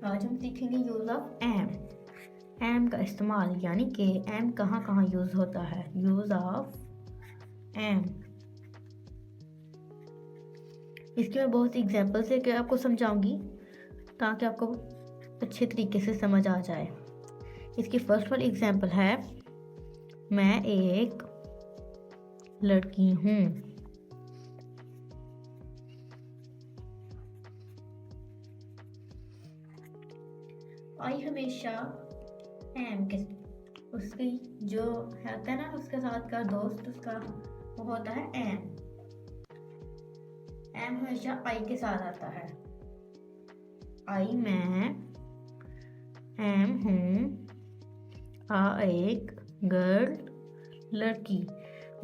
आज हम सीखेंगे यूज ऑफ एम का इस्तेमाल, यानी कि एम कहाँ कहाँ यूज होता है। यूज ऑफ एम, इसके मैं बहुत एग्जाम्पल से आपको समझाऊंगी ताकि आपको अच्छे तरीके से समझ आ जाए। इसकी फर्स्ट वाली एग्जाम्पल है, मैं एक लड़की हूँ। आई हमेशा एम के उसकी जो होता है ना, उसके साथ का दोस्त उसका वो होता है एम हमेशा आई के साथ आता है। आई मैं एम हूँ, आ एक गर्ल लड़की,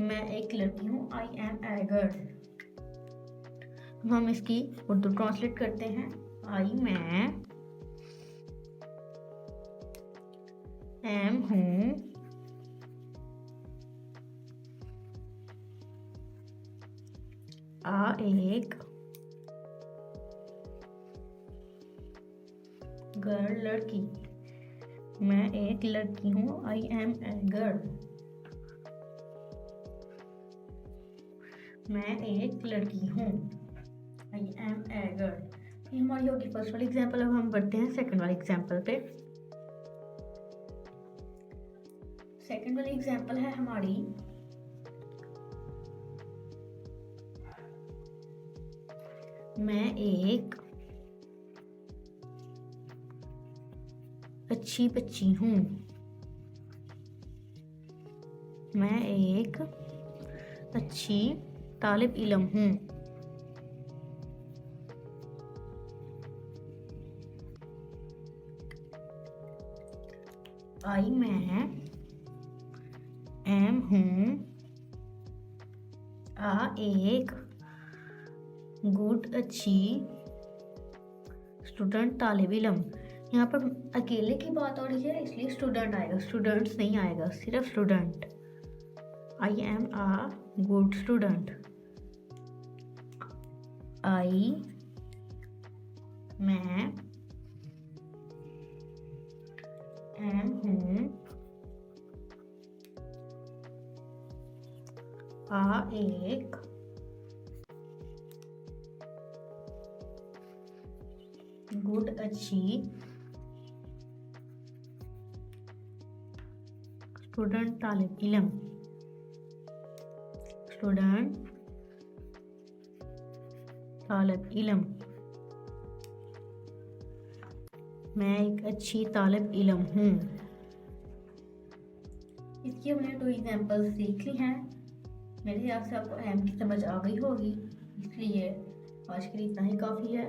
मैं एक लड़की हूँ। I am a girl. हम इसकी उर्दू ट्रांसलेट करते हैं। आई मैं एम हूँ, आ एक गर्ल लड़की, मैं एक लड़की हूँ। आई एम ए गर्ल, मैं एक लड़की हूँ। I am a girl. ये हमारी होगी फर्स्ट वाली एग्जाम्पल। अब हम बढ़ते हैं सेकंड वाली एग्जाम्पल पे। सेकंड वाली एग्जाम्पल है हमारी, मैं एक अच्छी बच्ची हूँ, मैं एक अच्छी तालिब इल्म हूँ। आई मैं एम हूँ, आ एक गुड अच्छी स्टूडेंट तालिब इल्म। यहाँ पर अकेले की बात हो रही है इसलिए स्टूडेंट आएगा, स्टूडेंट्स नहीं आएगा, सिर्फ student. I am a good student. I मैं एम हूँ, आ एक गुड अच्छी स्टूडेंट तालिब इल्म, स्टूडेंट तालिब इल्म। मैं एक अच्छी तालिब इल्म हूँ। इसकी हमने 2 एग्जाम्पल सीख ली हैं। मेरे हिसाब से आपको एम की समझ आ गई होगी, इसलिए आज के लिए इतना ही काफ़ी है।